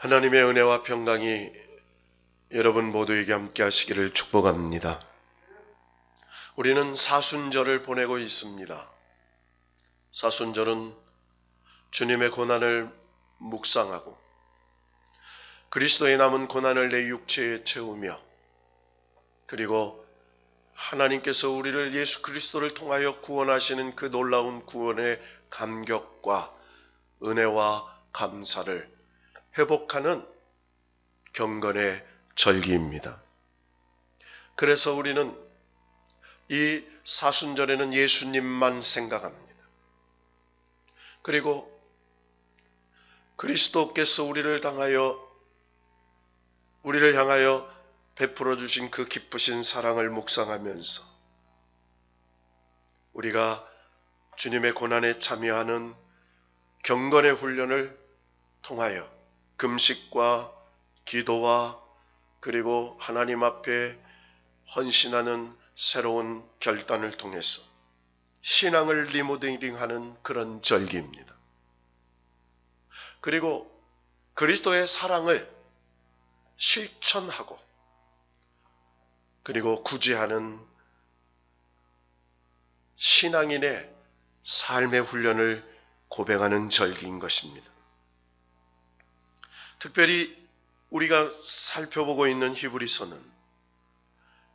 하나님의 은혜와 평강이 여러분 모두에게 함께 하시기를 축복합니다. 우리는 사순절을 보내고 있습니다. 사순절은 주님의 고난을 묵상하고 그리스도의 남은 고난을 내 육체에 채우며 그리고 하나님께서 우리를 예수 그리스도를 통하여 구원하시는 그 놀라운 구원의 감격과 은혜와 감사를 회복하는 경건의 절기입니다. 그래서 우리는 이 사순절에는 예수님만 생각합니다. 그리고 그리스도께서 우리를 향하여 베풀어 주신 그 기쁘신 사랑을 묵상하면서 우리가 주님의 고난에 참여하는 경건의 훈련을 통하여 금식과 기도와 그리고 하나님 앞에 헌신하는 새로운 결단을 통해서 신앙을 리모델링하는 그런 절기입니다. 그리고 그리스도의 사랑을 실천하고 그리고 구제하는 신앙인의 삶의 훈련을 고백하는 절기인 것입니다. 특별히 우리가 살펴보고 있는 히브리서는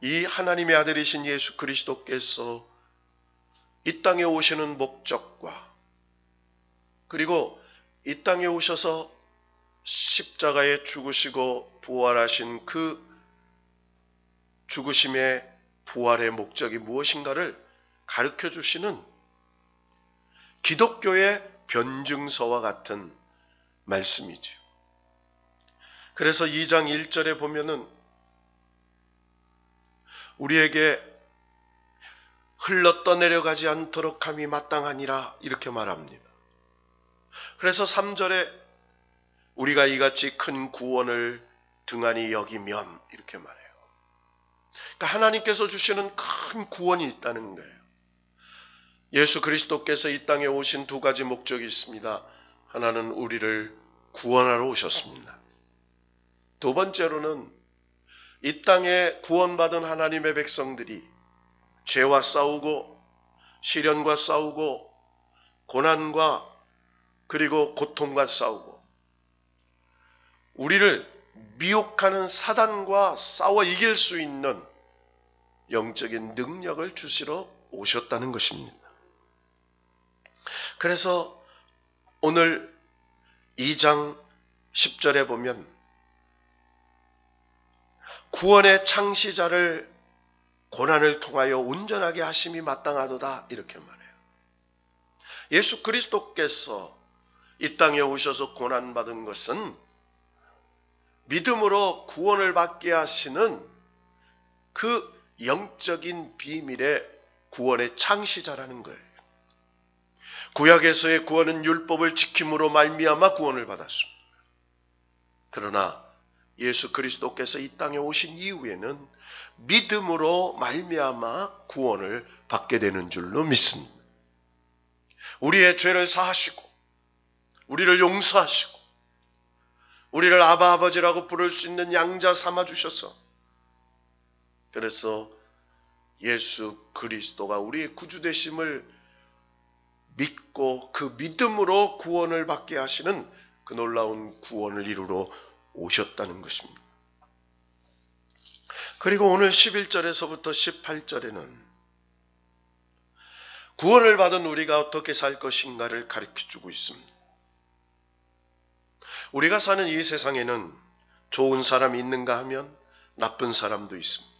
이 하나님의 아들이신 예수 그리스도께서 이 땅에 오시는 목적과 그리고 이 땅에 오셔서 십자가에 죽으시고 부활하신 그 죽으심의 부활의 목적이 무엇인가를 가르쳐 주시는 기독교의 변증서와 같은 말씀이죠. 그래서 2장 1절에 보면은 우리에게 흘러 떠내려가지 않도록 함이 마땅하니라 이렇게 말합니다. 그래서 3절에 우리가 이같이 큰 구원을 등한히 여기면 이렇게 말해요. 그러니까 하나님께서 주시는 큰 구원이 있다는 거예요. 예수 그리스도께서 이 땅에 오신 두 가지 목적이 있습니다. 하나는 우리를 구원하러 오셨습니다. 두 번째로는 이 땅에 구원받은 하나님의 백성들이 죄와 싸우고 시련과 싸우고 고난과 그리고 고통과 싸우고 우리를 미혹하는 사단과 싸워 이길 수 있는 영적인 능력을 주시러 오셨다는 것입니다. 그래서 오늘 2장 10절에 보면 구원의 창시자를 고난을 통하여 온전하게 하심이 마땅하도다 이렇게 말해요. 예수 그리스도께서 이 땅에 오셔서 고난받은 것은 믿음으로 구원을 받게 하시는 그 영적인 비밀의 구원의 창시자라는 거예요. 구약에서의 구원은 율법을 지킴으로 말미암아 구원을 받았습니다. 그러나 예수 그리스도께서 이 땅에 오신 이후에는 믿음으로 말미암아 구원을 받게 되는 줄로 믿습니다. 우리의 죄를 사하시고 우리를 용서하시고 우리를 아바 아버지라고 부를 수 있는 양자 삼아주셔서 그래서 예수 그리스도가 우리의 구주되심을 믿고 그 믿음으로 구원을 받게 하시는 그 놀라운 구원을 이루러 오셨다는 것입니다. 그리고 오늘 11절에서부터 18절에는 구원을 받은 우리가 어떻게 살 것인가를 가르쳐주고 있습니다. 우리가 사는 이 세상에는 좋은 사람이 있는가 하면 나쁜 사람도 있습니다.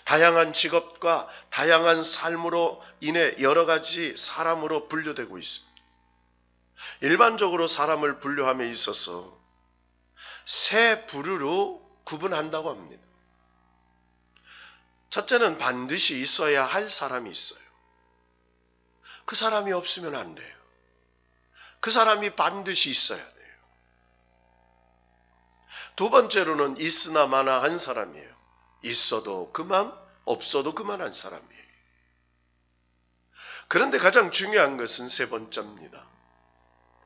다양한 직업과 다양한 삶으로 인해 여러 가지 사람으로 분류되고 있습니다. 일반적으로 사람을 분류함에 있어서 세 부류로 구분한다고 합니다. 첫째는 반드시 있어야 할 사람이 있어요. 그 사람이 없으면 안 돼요. 그 사람이 반드시 있어야 돼요. 두 번째로는 있으나 마나 한 사람이에요. 있어도 그만, 없어도 그만한 사람이에요. 그런데 가장 중요한 것은 세 번째입니다.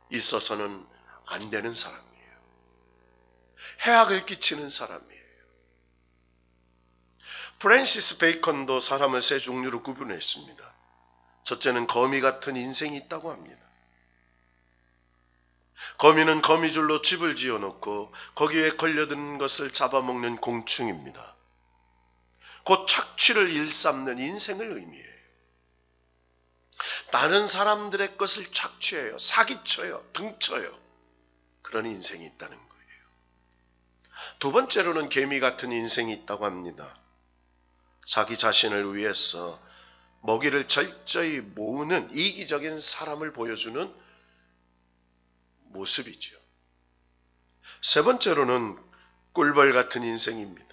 있어서는 안 되는 사람이에요. 해악을 끼치는 사람이에요. 프랜시스 베이컨도 사람을 세 종류로 구분했습니다. 첫째는 거미 같은 인생이 있다고 합니다. 거미는 거미줄로 집을 지어놓고 거기에 걸려든 것을 잡아먹는 공충입니다. 곧 착취를 일삼는 인생을 의미해요. 다른 사람들의 것을 착취해요. 사기쳐요. 등쳐요. 그런 인생이 있다는 거예요. 두 번째로는 개미 같은 인생이 있다고 합니다. 자기 자신을 위해서 먹이를 철저히 모으는 이기적인 사람을 보여주는 모습이죠. 세 번째로는 꿀벌 같은 인생입니다.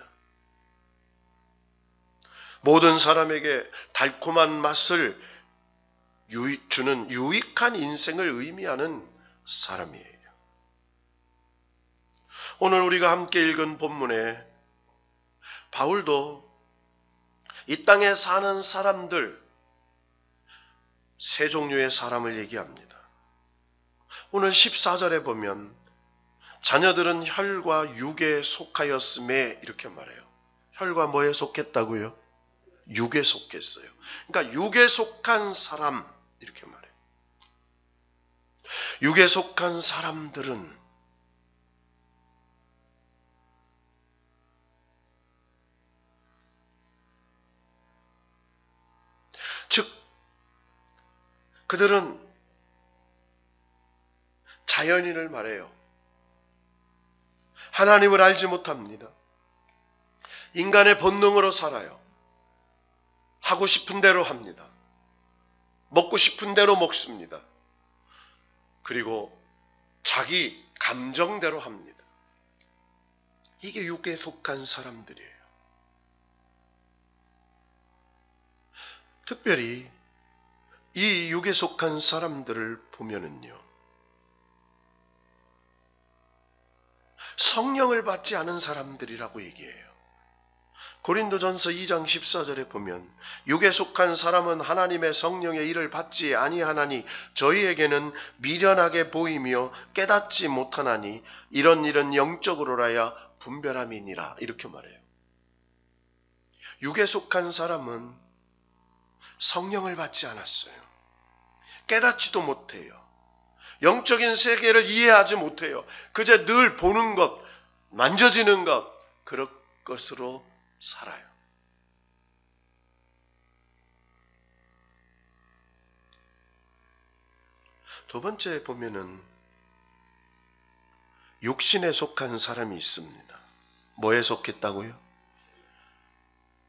모든 사람에게 달콤한 맛을 주는 유익한 인생을 의미하는 사람이에요. 오늘 우리가 함께 읽은 본문에 바울도 이 땅에 사는 사람들 세 종류의 사람을 얘기합니다. 오늘 14절에 보면 자녀들은 혈과 육에 속하였음에 이렇게 말해요. 혈과 뭐에 속했다고요? 육에 속했어요. 그러니까 육에 속한 사람 이렇게 말해요. 육에 속한 사람들은 즉 그들은 자연인을 말해요. 하나님을 알지 못합니다. 인간의 본능으로 살아요. 하고 싶은 대로 합니다. 먹고 싶은 대로 먹습니다. 그리고 자기 감정대로 합니다. 이게 육에 속한 사람들이에요. 특별히 이 육에 속한 사람들을 보면은요, 성령을 받지 않은 사람들이라고 얘기해요. 고린도전서 2장 14절에 보면 육에 속한 사람은 하나님의 성령의 일을 받지 아니하나니 저희에게는 미련하게 보이며 깨닫지 못하나니 이런 일은 영적으로라야 분별함이니라 이렇게 말해요. 육에 속한 사람은 성령을 받지 않았어요. 깨닫지도 못해요. 영적인 세계를 이해하지 못해요. 그저 늘 보는 것, 만져지는 것, 그런 것으로 살아요. 두 번째 보면은 육신에 속한 사람이 있습니다. 뭐에 속했다고요?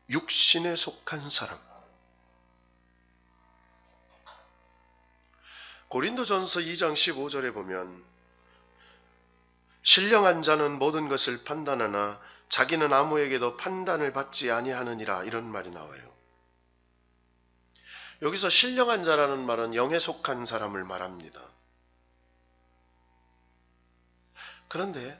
육신에 속한 사람. 고린도전서 2장 15절에 보면 신령한 자는 모든 것을 판단하나 자기는 아무에게도 판단을 받지 아니하느니라 이런 말이 나와요. 여기서 신령한 자라는 말은 영에 속한 사람을 말합니다. 그런데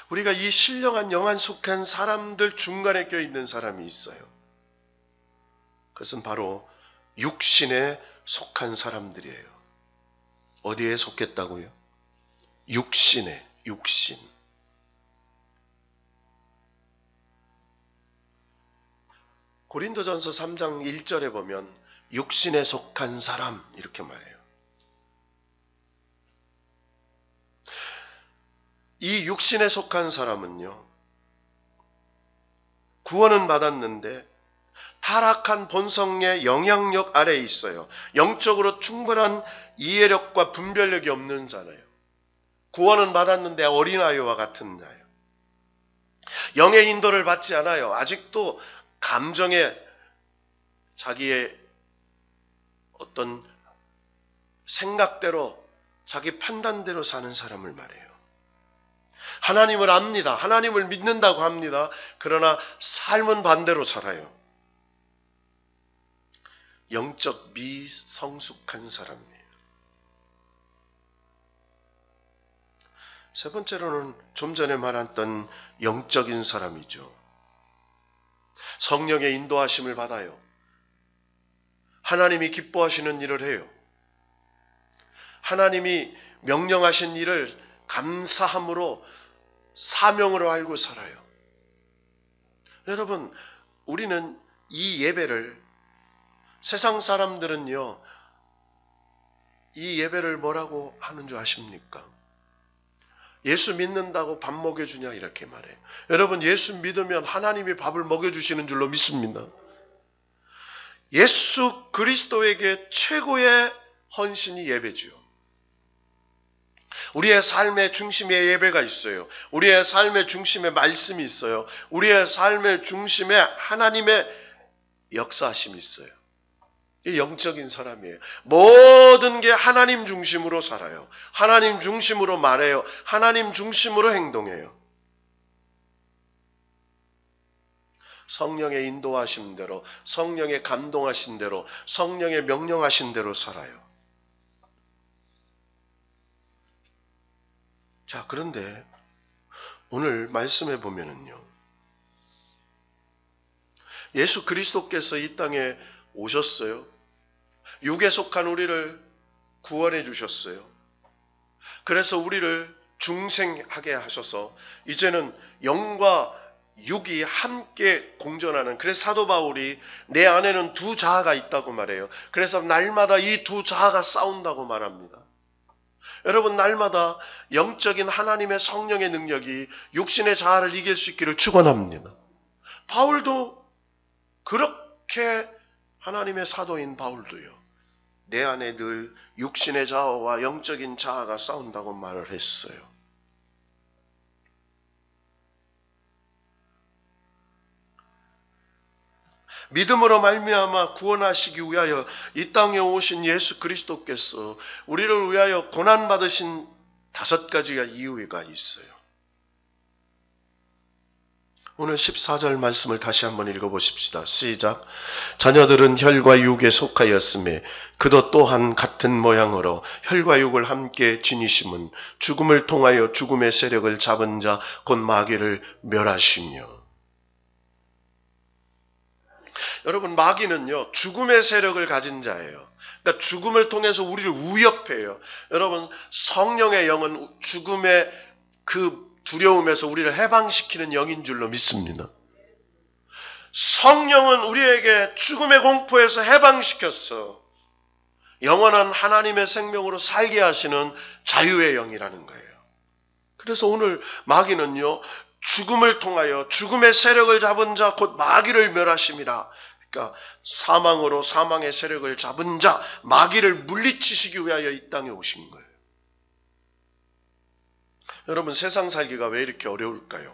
우리가 이 신령한 영안 속한 사람들 중간에 껴있는 사람이 있어요. 그것은 바로 육신에 속한 사람들이에요. 어디에 속했다고요? 육신에, 육신. 고린도전서 3장 1절에 보면 육신에 속한 사람 이렇게 말해요. 이 육신에 속한 사람은요, 구원은 받았는데 타락한 본성의 영향력 아래에 있어요. 영적으로 충분한 이해력과 분별력이 없는 자예요. 구원은 받았는데 어린아이와 같은 자예요. 영의 인도를 받지 않아요. 아직도 감정에 자기의 어떤 생각대로 자기 판단대로 사는 사람을 말해요. 하나님을 압니다. 하나님을 믿는다고 합니다. 그러나 삶은 반대로 살아요. 영적 미성숙한 사람이에요. 세 번째로는 좀 전에 말했던 영적인 사람이죠. 성령의 인도하심을 받아요. 하나님이 기뻐하시는 일을 해요. 하나님이 명령하신 일을 감사함으로 사명으로 알고 살아요. 여러분, 우리는 이 예배를, 세상 사람들은요, 이 예배를 뭐라고 하는 줄 아십니까? 예수 믿는다고 밥 먹여주냐 이렇게 말해요. 여러분, 예수 믿으면 하나님이 밥을 먹여주시는 줄로 믿습니다. 예수 그리스도에게 최고의 헌신이 예배지요. 우리의 삶의 중심에 예배가 있어요. 우리의 삶의 중심에 말씀이 있어요. 우리의 삶의 중심에 하나님의 역사하심이 있어요. 이 영적인 사람이에요. 모든 게 하나님 중심으로 살아요. 하나님 중심으로 말해요. 하나님 중심으로 행동해요. 성령의 인도하신 대로, 성령의 감동하신 대로, 성령의 명령하신 대로 살아요. 자, 그런데 오늘 말씀해 보면은요, 예수 그리스도께서 이 땅에 오셨어요. 육에 속한 우리를 구원해 주셨어요. 그래서 우리를 중생하게 하셔서 이제는 영과 육이 함께 공존하는, 그래서 사도 바울이 내 안에는 두 자아가 있다고 말해요. 그래서 날마다 이 두 자아가 싸운다고 말합니다. 여러분, 날마다 영적인 하나님의 성령의 능력이 육신의 자아를 이길 수 있기를 축원합니다. 바울도 그렇게, 하나님의 사도인 바울도요, 내 안에 늘 육신의 자아와 영적인 자아가 싸운다고 말을 했어요. 믿음으로 말미암아 구원하시기 위하여 이 땅에 오신 예수 그리스도께서 우리를 위하여 고난받으신 5가지가 이유가 있어요. 오늘 14절 말씀을 다시 한번 읽어보십시다. 시작. 자녀들은 혈과 육에 속하였으며 그도 또한 같은 모양으로 혈과 육을 함께 지니심은 죽음을 통하여 죽음의 세력을 잡은 자 곧 마귀를 멸하시며. 여러분, 마귀는요, 죽음의 세력을 가진 자예요. 그러니까 죽음을 통해서 우리를 위협해요. 여러분, 성령의 영은 죽음의 그 두려움에서 우리를 해방시키는 영인 줄로 믿습니다. 성령은 우리에게 죽음의 공포에서 해방시켰어. 영원한 하나님의 생명으로 살게 하시는 자유의 영이라는 거예요. 그래서 오늘 마귀는요, 죽음을 통하여 죽음의 세력을 잡은 자 곧 마귀를 멸하심이라. 그러니까 사망으로 사망의 세력을 잡은 자, 마귀를 물리치시기 위하여 이 땅에 오신 거예요. 여러분, 세상 살기가 왜 이렇게 어려울까요?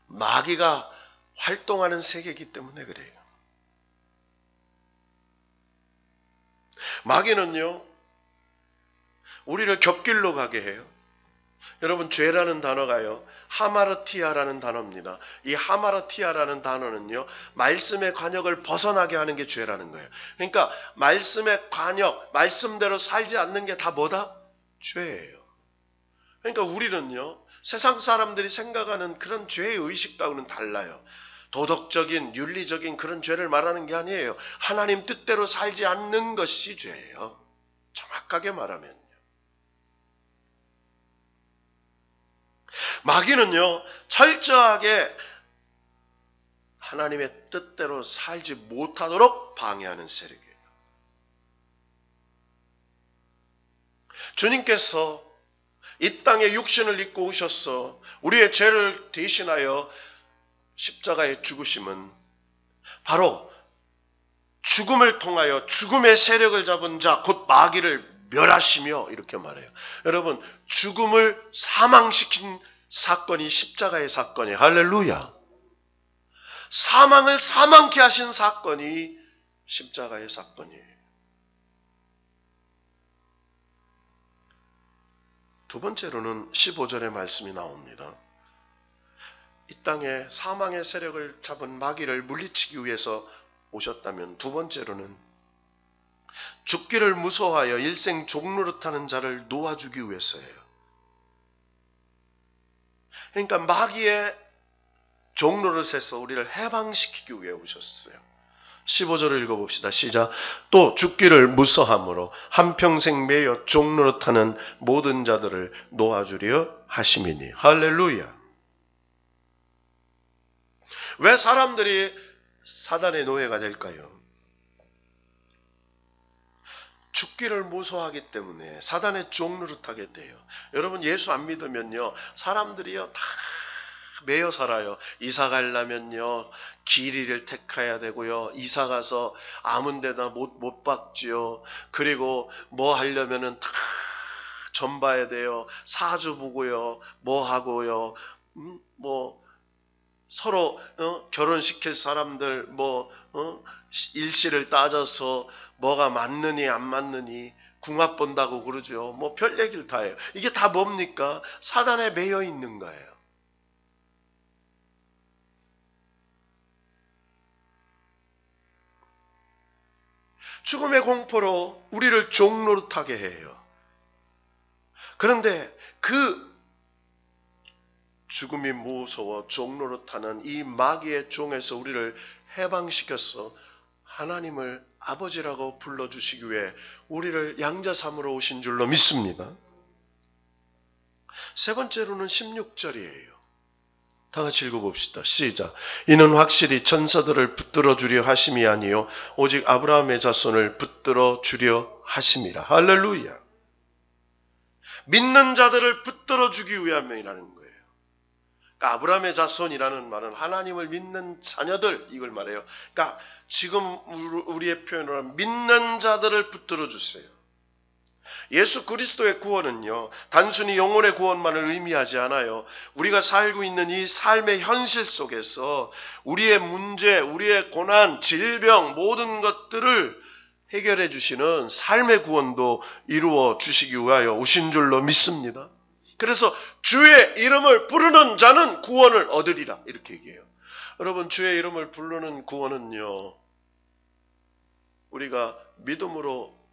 마귀가 활동하는 세계이기 때문에 그래요. 마귀는요, 우리를 겹길로 가게 해요. 여러분, 죄라는 단어가요, 하마르티아라는 단어입니다. 이 하마르티아라는 단어는요, 말씀의 관역을 벗어나게 하는 게 죄라는 거예요. 그러니까 말씀의 관역, 말씀대로 살지 않는 게 다 뭐다? 죄예요. 그러니까 우리는요, 세상 사람들이 생각하는 그런 죄의 의식과는 달라요. 도덕적인, 윤리적인 그런 죄를 말하는 게 아니에요. 하나님 뜻대로 살지 않는 것이 죄예요. 정확하게 말하면요. 마귀는요, 철저하게 하나님의 뜻대로 살지 못하도록 방해하는 세력이에요. 주님께서 이 땅에 육신을 입고 오셔서 우리의 죄를 대신하여 십자가에 죽으심은 바로 죽음을 통하여 죽음의 세력을 잡은 자 곧 마귀를 멸하시며, 이렇게 말해요. 여러분, 죽음을 사망시킨 사건이 십자가의 사건이에요. 할렐루야. 사망을 사망케 하신 사건이 십자가의 사건이에요. 두 번째로는 15절의 말씀이 나옵니다. 이 땅에 사망의 세력을 잡은 마귀를 물리치기 위해서 오셨다면, 두 번째로는 죽기를 무서워하여 일생 종노릇하는 자를 놓아주기 위해서예요. 그러니까 마귀의 종노릇에서 우리를 해방시키기 위해 오셨어요. 15절을 읽어봅시다. 시작. 또 죽기를 무서함으로 한평생 매여 종노릇하는 모든 자들을 놓아주려 하심이니. 할렐루야. 왜 사람들이 사단의 노예가 될까요? 죽기를 무서워하기 때문에 사단의 종노릇하게 돼요. 여러분 예수 안 믿으면요, 사람들이요 다 매여 살아요. 이사 가려면요 길이를 택해야 되고요, 이사 가서 아무 데나 못 박지요. 그리고 뭐 하려면은 다 점 봐야 돼요. 사주 보고요, 뭐 하고요, 뭐 서로 결혼시킬 사람들 일시를 따져서 뭐가 맞느니 안 맞느니 궁합 본다고 그러죠. 뭐 별 얘기를 다 해요. 이게 다 뭡니까? 사단에 매여 있는 거예요. 죽음의 공포로 우리를 종노릇하게 해요. 그런데 그 죽음이 무서워 종노릇하는 이 마귀의 종에서 우리를 해방시켜서 하나님을 아버지라고 불러주시기 위해 우리를 양자 삼으러 오신 줄로 믿습니다. 세 번째로는 16절이에요. 다 같이 읽어봅시다. 시작. 이는 확실히 천사들을 붙들어 주려 하심이 아니요 오직 아브라함의 자손을 붙들어 주려 하심이라. 할렐루야. 믿는 자들을 붙들어 주기 위함이라는 거예요. 그러니까 아브라함의 자손이라는 말은 하나님을 믿는 자녀들, 이걸 말해요. 그러니까 지금 우리의 표현으로 하면 믿는 자들을 붙들어 주세요. 예수 그리스도의 구원은요, 단순히 영혼의 구원만을 의미하지 않아요. 우리가 살고 있는 이 삶의 현실 속에서 우리의 문제, 우리의 고난, 질병, 모든 것들을 해결해 주시는 삶의 구원도 이루어 주시기 위하여 오신 줄로 믿습니다. 그래서 주의 이름을 부르는 자는 구원을 얻으리라, 이렇게 얘기해요. 여러분, 주의 이름을 부르는 구원은요, 우리가 믿음으로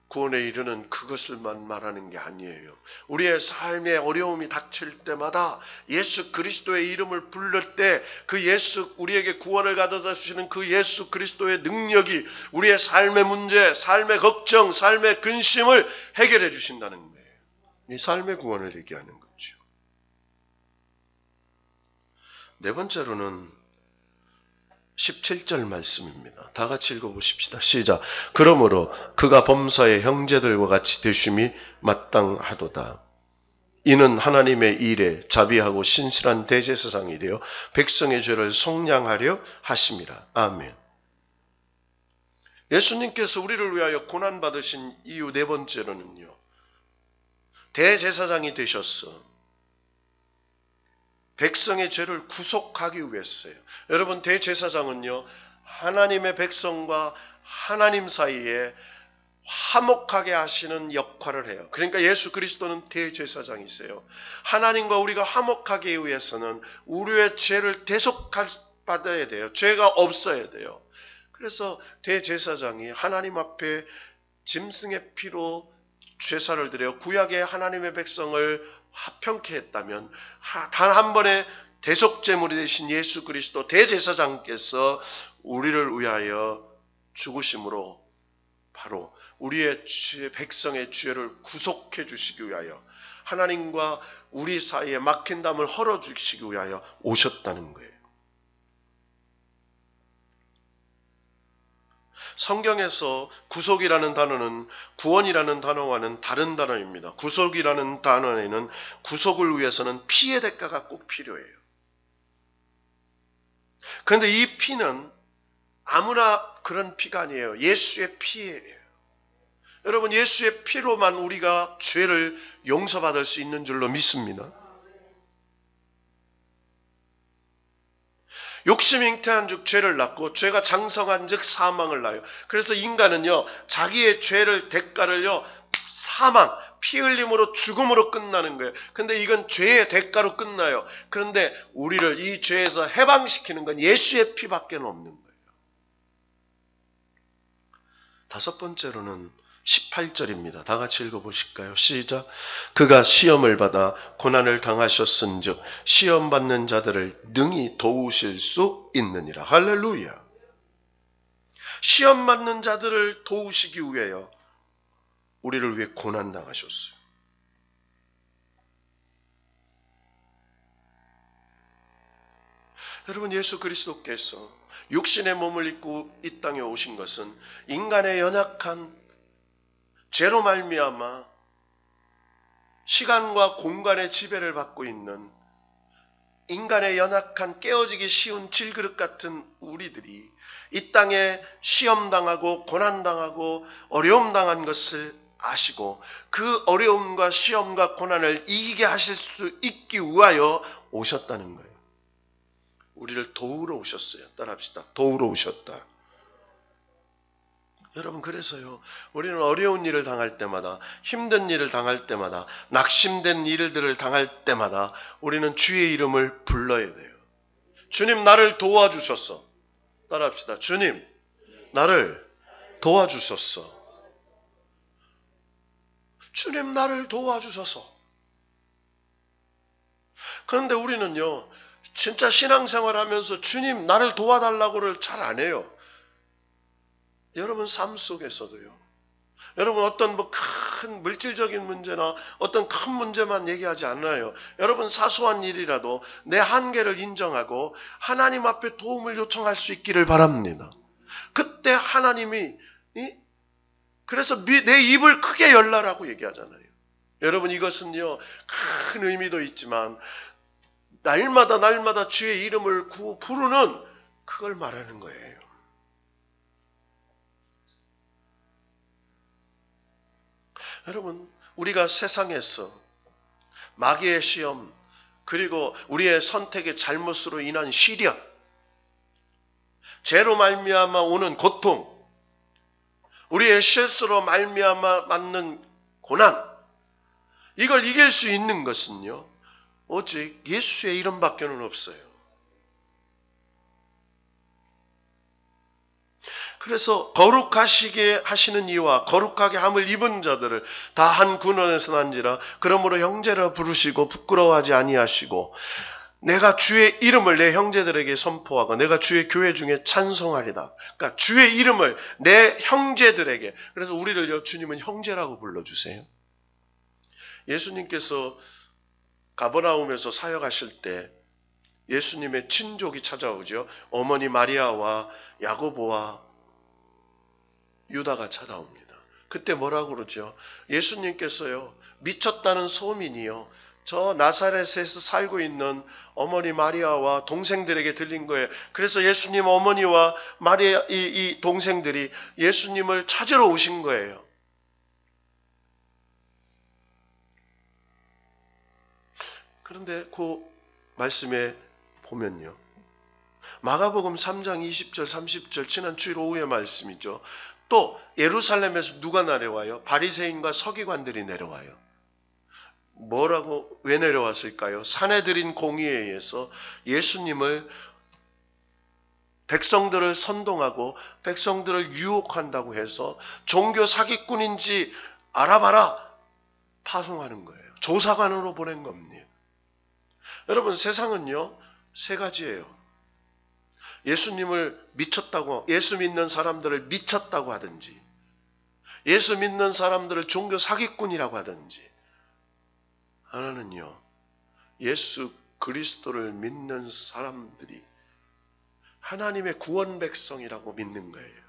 구원에 이르는 그것을만 말하는 게 아니에요. 우리의 삶에 어려움이 닥칠 때마다 예수 그리스도의 이름을 부를 때 그 예수, 우리에게 구원을 가져다 주시는 그 예수 그리스도의 능력이 우리의 삶의 문제, 삶의 걱정, 삶의 근심을 해결해 주신다는 거예요. 이 삶의 구원을 얘기하는 거죠. 네 번째로는 17절 말씀입니다. 다 같이 읽어보십시다. 시작. 그러므로 그가 범사의 형제들과 같이 되심이 마땅하도다. 이는 하나님의 일에 자비하고 신실한 대제사장이 되어 백성의 죄를 속량하려 하심이라. 아멘. 예수님께서 우리를 위하여 고난받으신 이유 네 번째로는요, 대제사장이 되셨어. 백성의 죄를 구속하기 위해서요. 여러분, 대제사장은요, 하나님의 백성과 하나님 사이에 화목하게 하시는 역할을 해요. 그러니까 예수 그리스도는 대제사장이세요. 하나님과 우리가 화목하기 위해서는 우리의 죄를 대속받아야 돼요. 죄가 없어야 돼요. 그래서 대제사장이 하나님 앞에 짐승의 피로 제사를 드려 구약의 하나님의 백성을 화평케 했다면, 단 한 번의 대속제물이 되신 예수 그리스도 대제사장께서 우리를 위하여 죽으심으로 바로 우리의 백성의 죄를 구속해 주시기 위하여, 하나님과 우리 사이에 막힌 담을 헐어주시기 위하여 오셨다는 거예요. 성경에서 구속이라는 단어는 구원이라는 단어와는 다른 단어입니다. 구속이라는 단어에는 구속을 위해서는 피의 대가가 꼭 필요해요. 그런데 이 피는 아무나 그런 피가 아니에요. 예수의 피예요. 여러분, 예수의 피로만 우리가 죄를 용서받을 수 있는 줄로 믿습니다. 욕심이 잉태한 즉 죄를 낳고 죄가 장성한 즉 사망을 낳아요. 그래서 인간은요, 자기의 죄를 대가를요, 사망, 피 흘림으로 죽음으로 끝나는 거예요. 근데 이건 죄의 대가로 끝나요. 그런데 우리를 이 죄에서 해방시키는 건 예수의 피밖에 없는 거예요. 다섯 번째로는 18절입니다. 다 같이 읽어보실까요? 시작. 그가 시험을 받아 고난을 당하셨은즉 시험 받는 자들을 능히 도우실 수 있느니라. 할렐루야. 시험 받는 자들을 도우시기 위하여 우리를 위해 고난 당하셨어요. 여러분, 예수 그리스도께서 육신의 몸을 입고 이 땅에 오신 것은 인간의 연약한 죄로 말미암아 시간과 공간의 지배를 받고 있는 인간의 연약한 깨어지기 쉬운 질그릇 같은 우리들이 이 땅에 시험당하고 고난당하고 어려움당한 것을 아시고 그 어려움과 시험과 고난을 이기게 하실 수 있기 위하여 오셨다는 거예요. 우리를 도우러 오셨어요. 따라합시다. 도우러 오셨다. 여러분, 그래서요, 우리는 어려운 일을 당할 때마다, 힘든 일을 당할 때마다, 낙심된 일들을 당할 때마다 우리는 주의 이름을 불러야 돼요. 주님, 나를 도와주셨어. 따라합시다. 주님, 나를 도와주셨어. 주님, 나를 도와주셔서. 그런데 우리는요, 진짜 신앙생활 하면서 주님, 나를 도와달라고를 잘 안 해요. 여러분 삶 속에서도요. 여러분 어떤 큰 물질적인 문제나 어떤 큰 문제만 얘기하지 않아요. 여러분 사소한 일이라도 내 한계를 인정하고 하나님 앞에 도움을 요청할 수 있기를 바랍니다. 그때 하나님이 그래서 내 입을 크게 열라라고 얘기하잖아요. 여러분 이것은요 큰 의미도 있지만 날마다 주의 이름을 부르는 그걸 말하는 거예요. 여러분, 우리가 세상에서 마귀의 시험, 그리고 우리의 선택의 잘못으로 인한 시련, 죄로 말미암아 오는 고통, 우리의 실수로 말미암아 맞는 고난, 이걸 이길 수 있는 것은요, 오직 예수의 이름밖에는 없어요. 그래서 거룩하시게 하시는 이와 거룩하게 함을 입은 자들을 다 한 군원에서 난지라 그러므로 형제라 부르시고 부끄러워하지 아니하시고 내가 주의 이름을 내 형제들에게 선포하고 내가 주의 교회 중에 찬송하리다. 그러니까 주의 이름을 내 형제들에게. 그래서 우리를요 주님은 형제라고 불러주세요. 예수님께서 가버나움에서 사역하실 때 예수님의 친족이 찾아오죠. 어머니 마리아와 야고보와 유다가 찾아옵니다. 그때 뭐라고 그러죠? 예수님께서요 미쳤다는 소민이요 저 나사렛에서 살고 있는 어머니 마리아와 동생들에게 들린 거예요. 그래서 예수님 어머니와 마리아 이 동생들이 예수님을 찾으러 오신 거예요. 그런데 그 말씀에 보면요. 마가복음 3장 20절 30절 지난 주일 오후의 말씀이죠. 또 예루살렘에서 누가 내려와요? 바리새인과 서기관들이 내려와요. 뭐라고 왜 내려왔을까요? 산에 들인 공의에 의해서 예수님을 백성들을 선동하고 백성들을 유혹한다고 해서 종교 사기꾼인지 알아봐라 파송하는 거예요. 조사관으로 보낸 겁니다. 여러분 세상은요 세 가지예요. 예수님을 미쳤다고, 예수 믿는 사람들을 미쳤다고 하든지, 예수 믿는 사람들을 종교 사기꾼이라고 하든지, 하나는요, 예수 그리스도를 믿는 사람들이 하나님의 구원 백성이라고 믿는 거예요.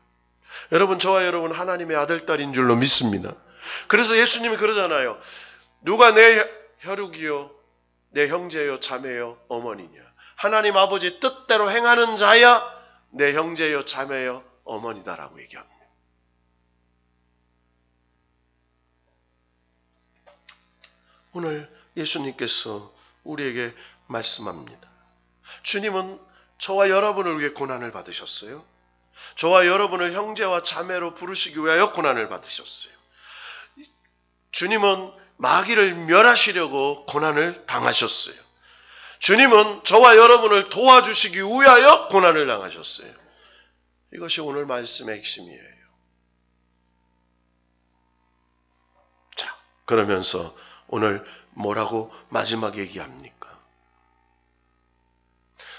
여러분, 저와 여러분 하나님의 아들, 딸인 줄로 믿습니다. 그래서 예수님이 그러잖아요. 누가 내 혈육이요, 내 형제요, 자매요, 어머니냐. 하나님 아버지 뜻대로 행하는 자야 내 형제요 자매요 어머니다라고 얘기합니다. 오늘 예수님께서 우리에게 말씀합니다. 주님은 저와 여러분을 위해 고난을 받으셨어요. 저와 여러분을 형제와 자매로 부르시기 위하여 고난을 받으셨어요. 주님은 마귀를 멸하시려고 고난을 당하셨어요. 주님은 저와 여러분을 도와주시기 위하여 고난을 당하셨어요. 이것이 오늘 말씀의 핵심이에요. 그러면서 오늘 뭐라고 마지막 얘기합니까?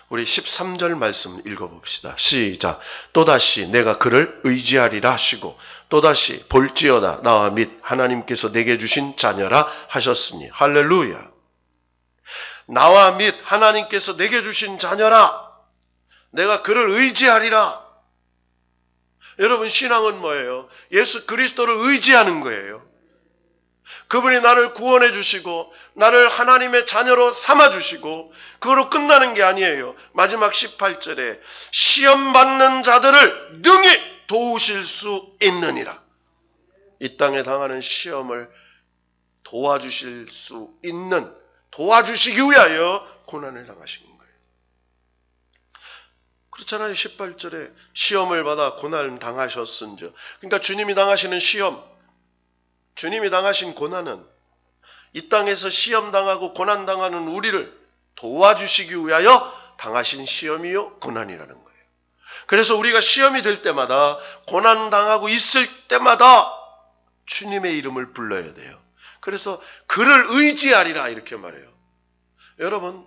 우리 13절 말씀 읽어봅시다. 시작. 또다시 내가 그를 의지하리라 하시고 또다시 볼지어다 나와 및 하나님께서 내게 주신 자녀라 하셨으니. 할렐루야. 나와 및 하나님께서 내게 주신 자녀라. 내가 그를 의지하리라. 여러분, 신앙은 뭐예요? 예수 그리스도를 의지하는 거예요. 그분이 나를 구원해 주시고 나를 하나님의 자녀로 삼아 주시고 그거로 끝나는 게 아니에요. 마지막 18절에 시험 받는 자들을 능히 도우실 수 있느니라. 이 땅에 당하는 시험을 도와주실 수 있는, 도와주시기 위하여 고난을 당하신 거예요. 그렇잖아요. 18절에 시험을 받아 고난을 당하셨은즉. 그러니까 주님이 당하시는 시험, 주님이 당하신 고난은 이 땅에서 시험당하고 고난당하는 우리를 도와주시기 위하여 당하신 시험이요 고난이라는 거예요. 그래서 우리가 시험이 될 때마다, 고난당하고 있을 때마다 주님의 이름을 불러야 돼요. 그래서 그를 의지하리라 이렇게 말해요. 여러분,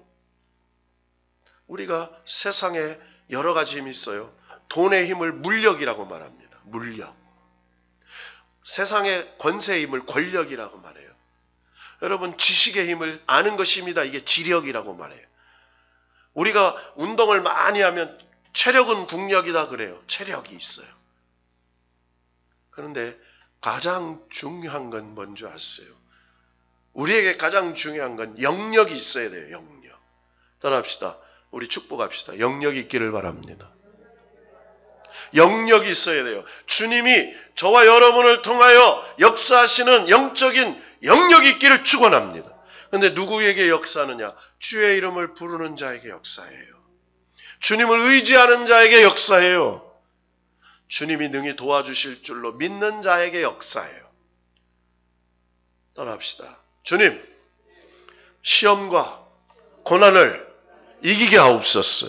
우리가 세상에 여러 가지 힘이 있어요. 돈의 힘을 물력이라고 말합니다. 물력. 세상의 권세의 힘을 권력이라고 말해요. 여러분, 지식의 힘을, 아는 것이 힘이다. 이게 지력이라고 말해요. 우리가 운동을 많이 하면 체력은 국력이다 그래요. 체력이 있어요. 그런데 가장 중요한 건 뭔지 아세요? 우리에게 가장 중요한 건 영역이 있어야 돼요. 영역. 따라합시다. 우리 축복합시다. 영역이 있기를 바랍니다. 영역이 있어야 돼요. 주님이 저와 여러분을 통하여 역사하시는 영적인 영역이 있기를 축원합니다. 그런데 누구에게 역사하느냐? 주의 이름을 부르는 자에게 역사해요. 주님을 의지하는 자에게 역사해요. 주님이 능히 도와주실 줄로 믿는 자에게 역사해요. 따라합시다. 주님, 시험과 고난을 이기게 하옵소서.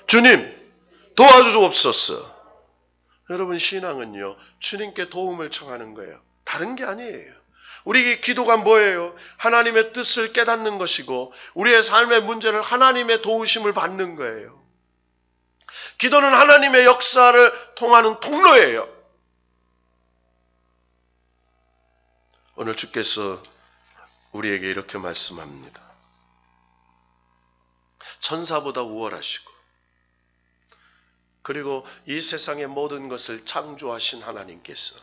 주님, 도와주옵소서. 여러분, 신앙은요, 주님께 도움을 청하는 거예요. 다른 게 아니에요. 우리 기도가 뭐예요? 하나님의 뜻을 깨닫는 것이고 우리의 삶의 문제를 하나님의 도우심을 받는 거예요. 기도는 하나님의 역사를 통하는 통로예요. 오늘 주께서 우리에게 이렇게 말씀합니다. 천사보다 우월하시고 그리고 이 세상의 모든 것을 창조하신 하나님께서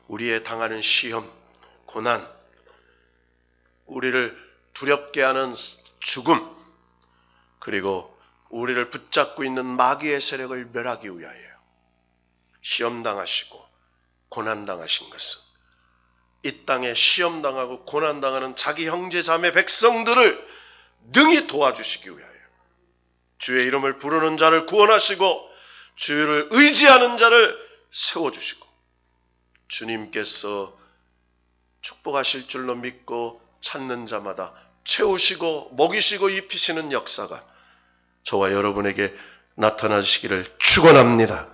우리의 당하는 시험, 고난, 우리를 두렵게 하는 죽음, 그리고 우리를 붙잡고 있는 마귀의 세력을 멸하기 위하여 시험당하시고 고난당하신 것은 이 땅에 시험당하고 고난당하는 자기 형제 자매 백성들을 능히 도와주시기 위하여 주의 이름을 부르는 자를 구원하시고 주를 의지하는 자를 세워주시고 주님께서 축복하실 줄로 믿고 찾는 자마다 채우시고 먹이시고 입히시는 역사가 저와 여러분에게 나타나시기를 축원합니다.